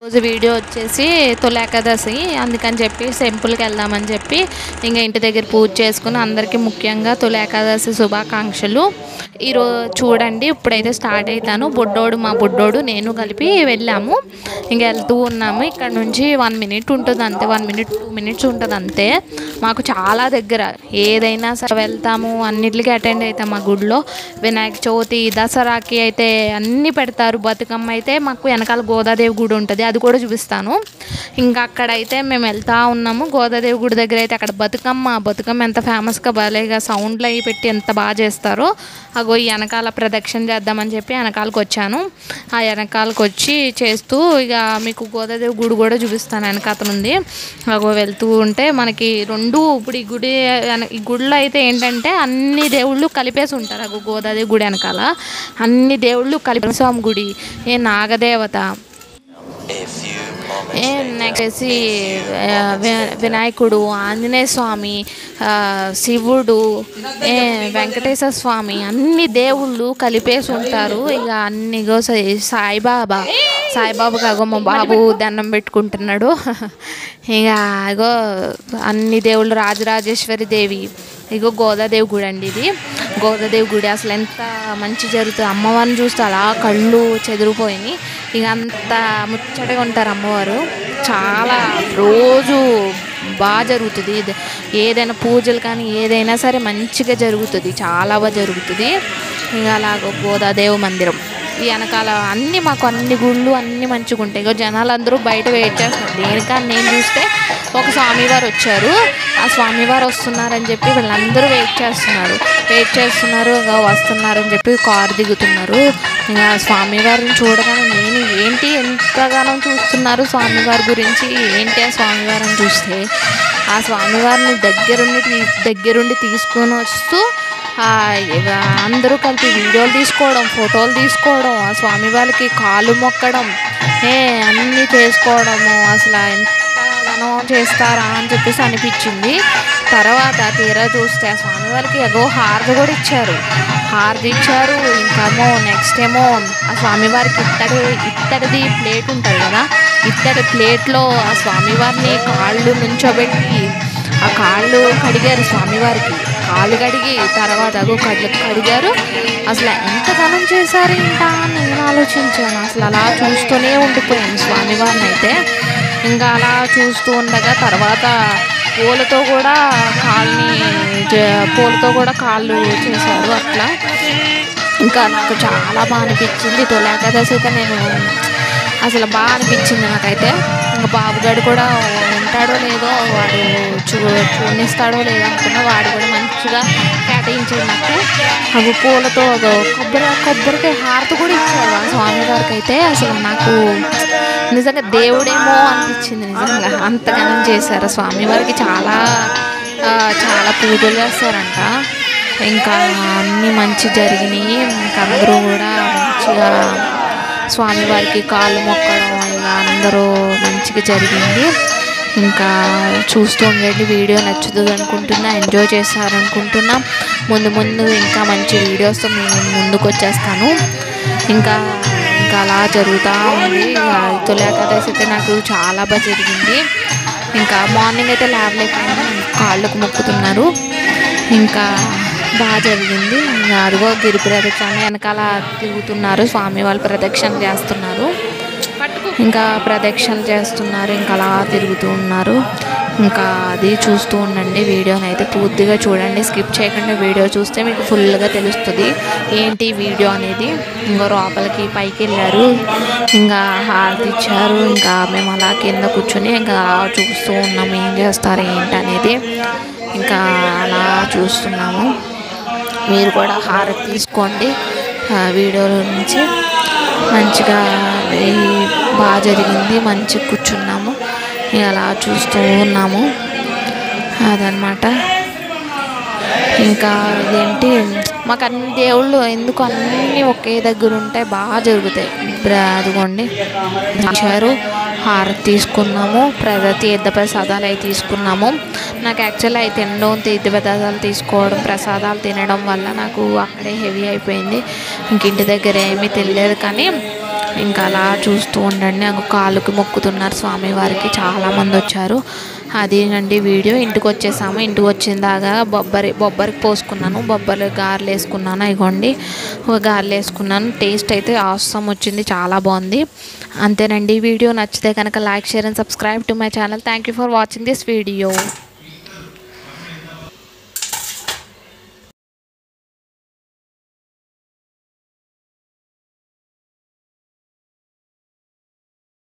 రోజు వీడియో వచ్చేసి తొలి ఏకాదశి, అందుకని చెప్పి టెంపుల్కి వెళ్దామని చెప్పి ఇంకా ఇంటి దగ్గర పూజ చేసుకుని అందరికీ ముఖ్యంగా తొలి ఏకాదశి శుభాకాంక్షలు. ఈరోజు చూడండి, ఇప్పుడైతే స్టార్ట్ అవుతాను. మా బుడ్డోడు నేను కలిపి వెళ్ళాము. ఇంకా వెళ్తూ ఉన్నాము. ఇక్కడ నుంచి 1 minute ఉంటుంది అంతే, 1 minute 2 minutes ఉంటుంది అంతే. మాకు చాలా దగ్గర, ఏదైనా సరే వెళ్తాము, అన్నిటికీ అటెండ్ అవుతాం. మా గుడిలో వినాయక చవితి, దసరాకి అయితే అన్నీ పెడతారు. బతుకమ్మ అయితే మాకు వెనకాల గోదాదేవి గుడి ఉంటుంది, అది కూడా చూపిస్తాను. ఇంకా అక్కడైతే మేము వెళ్తూ ఉన్నాము. గోదాదేవి గుడి దగ్గర అయితే అక్కడ బతుకమ్మ ఎంత ఫేమస్గా భలేగా సౌండ్లు అవి పెట్టి ఎంత బాగా చేస్తారో. అగో ఈ వెనకాల ప్రదక్షిణ చేద్దామని చెప్పి వెనకాలకు వచ్చాను. ఆ వెనకాలకు వచ్చి చేస్తూ ఇక మీకు గోదాదేవి గుడి కూడా చూపిస్తాను. వెనకాల ఉంది, అగో వెళ్తూ ఉంటే మనకి ఇప్పుడు ఈ గుడిలో అయితే ఏంటంటే అన్ని దేవుళ్ళు కలిపేసి ఉంటారు. అగో గోదాదేవి గుడి వెనకాల అన్ని దేవుళ్ళు కలిపి, స్వామి గుడి, నాగదేవత, నెక్స్ట్ వినాయకుడు, ఆంజనేయ స్వామి, శివుడు, వెంకటేశ్వర స్వామి, అన్ని దేవుళ్ళు కలిపేసి ఉంటారు. ఇక అన్ని సాయిబాబాకి అగో మా బాబు దండం పెట్టుకుంటున్నాడు. ఇక అగో అన్ని దేవుళ్ళు, రాజరాజేశ్వరి దేవి, ఇగో గోదాదేవి గుడి అండి. ఇది గోదాదేవి గుడి అసలు ఎంత మంచి జరుగుతుంది. అమ్మవారిని చూస్తే అలా కళ్ళు చెదిరిపోయినాయి. ఇక అంత ముచ్చటగా ఉంటారు అమ్మవారు. చాలా రోజు బాగా జరుగుతుంది. ఏదైనా పూజలు కానీ ఏదైనా సరే మంచిగా జరుగుతుంది, చాలా బాగా జరుగుతుంది. ఇక అలాగ గోదాదేవి మందిరం ఈ వెనకాల మాకు అన్ని గుళ్ళు అన్నీ మంచిగా ఉంటాయి. ఇక జనాలందరూ బయట వెయిట్ చేస్తున్నారు. దేనికని నేను చూస్తే ఒక స్వామివారు వచ్చారు. ఆ స్వామివారు వస్తున్నారని చెప్పి వీళ్ళందరూ వెయిట్ చేస్తున్నారు. ఇక వస్తున్నారని చెప్పి కారు దిగుతున్నారు. ఇంకా స్వామివారిని చూడగానే నేను ఏంటి ఎంతగానో చూస్తున్నారు స్వామివారి గురించి, ఏంటి ఆ స్వామివారిని చూస్తే ఆ స్వామివారిని దగ్గరుండి తీసుకొని వస్తూ అందరూ కలిపి వీడియోలు తీసుకోవడం, ఫోటోలు తీసుకోవడం, ఆ స్వామివారికి కాళ్ళు మొక్కడం, అన్నీ చేసుకోవడము అసలు ఎంతగానో చేస్తారా అని చెప్పేసి అనిపించింది. తర్వాత తీరా చూస్తే ఆ స్వామివారికి హారతి కూడా ఇచ్చారు. ఇంకేమో నెక్స్ట్ ఏమో ఆ స్వామివారికి ఇత్తడిది ప్లేట్ ఉంటుంది కదా, ఇత్తడి ప్లేట్లో ఆ స్వామివారిని కాళ్ళు నుంచోబెట్టి ఆ కాళ్ళు కడిగారు. స్వామివారికి కాళ్ళు కడిగి తర్వాత కడిగారు. అసలు ఎంత ఘనం చేశారు ఇంకా నేను ఆలోచించాను. అసలు అలా చూస్తూనే ఉండిపోయాను స్వామివారిని అయితే. ఇంకా అలా చూస్తూ ఉండగా తర్వాత పూలతో కూడా కాళ్ళు చేశారు. అట్లా ఇంకా నాకు చాలా బాగా అనిపించింది. తొలి ఏకాదశి అయితే నేను అసలు బాగా అనిపించింది నాకైతే. ఇంకా బాబుగాడు కూడా ఉంటాడో లేదో, వాడు చూడనిస్తాడో లేదో అనుకున్నా, వాడు కూడా మంచిగా కేటాయించాడు నాకు. అవి పూలతో కొబ్బరికాయ హారతి కూడా ఇచ్చాడు ఆ స్వామివారికి అయితే. అసలు నాకు నిజంగా దేవుడేమో అనిపించింది. నిజంగా అంతగానం చేశారు స్వామివారికి. చాలా పూజలు చేస్తారంట. ఇంకా అన్నీ మంచి జరిగినాయి. ఇంకా అందరూ కూడా మంచిగా స్వామివారికి కాళ్ళు మొక్కడం ఇలా అందరూ మంచిగా జరిగింది. ఇంకా చూస్తూ ఉండండి. వీడియో నచ్చుతుంది అనుకుంటున్నా, ఎంజాయ్ చేస్తారనుకుంటున్నా. ముందు ఇంకా మంచి వీడియోస్తో నేను ముందుకు వచ్చేస్తాను. ఇంకా అలా జరుగుతూ ఉంది. తొలి ఏకాదశి అయితే నాకు చాలా బాగా జరిగింది. ఇంకా మార్నింగ్ అయితే లేవలేకపోయినా కాళ్ళకు మొక్కుతున్నారు. ఇంకా బాగా జరిగింది. ఇంకా అదిగో గిరి ప్రదక్షిణ వెనకాల తిరుగుతున్నారు, స్వామి వాళ్ళు ప్రదక్షిణ చేస్తున్నారు. ఇంకా అలా తిరుగుతూ ఉన్నారు. ఇంకా అది చూస్తూ ఉండండి. వీడియోని అయితే పూర్తిగా చూడండి, స్కిప్ చేయకుండా వీడియో చూస్తే మీకు ఫుల్గా తెలుస్తుంది ఏంటి వీడియో అనేది. ఇంకా లోపలికి పైకి వెళ్ళారు, ఇంకా హారతి ఇచ్చారు. ఇంకా మేము అలా కింద కూర్చొని ఇంకా చూస్తూ ఉన్నాము ఏం చేస్తారు ఏంటి అనేది. ఇంకా అలా చూస్తున్నాము. మీరు కూడా హారతి తీసుకోండి. వీడియోలో నుంచి మంచిగా బాగా జరిగింది. మంచిగా కూర్చున్నాము, అలా చూస్తూ ఉన్నాము. అదనమాట. ఇంకా ఇదేంటి మాకు అన్ని దేవుళ్ళు ఎందుకు అన్నీ ఒకే దగ్గర ఉంటాయి, బాగా జరుగుతాయి. అదిగోండి ఇచ్చారు, హారతి తీసుకున్నాము, తీర్థ ప్రసాదాలు అవి తీసుకున్నాము. నాకు యాక్చువల్లీ అవి తినడం, తీర్థ ప్రసాదాలు తీసుకోవడం, ప్రసాదాలు తినడం వల్ల నాకు అక్కడే హెవీ అయిపోయింది. ఇంక ఇంటి దగ్గర ఏమీ తెలియలేదు. కానీ ఇంకా అలా చూస్తూ ఉండండి. కాళ్ళకి మొక్కుతున్నారు స్వామివారికి, చాలామంది వచ్చారు. అదేనండి వీడియో. ఇంటికి వచ్చేసాము. ఇంటికి వచ్చిన దాకా బొబ్బరికి పోసుకున్నాను, బొబ్బరి గారెలు వేసుకున్నాను. ఇగోండి గారెలు వేసుకున్నాను. టేస్ట్ అయితే ఆసమ్ వచ్చింది, చాలా బాగుంది. అంతేనండి. వీడియో నచ్చితే కనుక like, share and subscribe to my channel. Thank you for watching this video.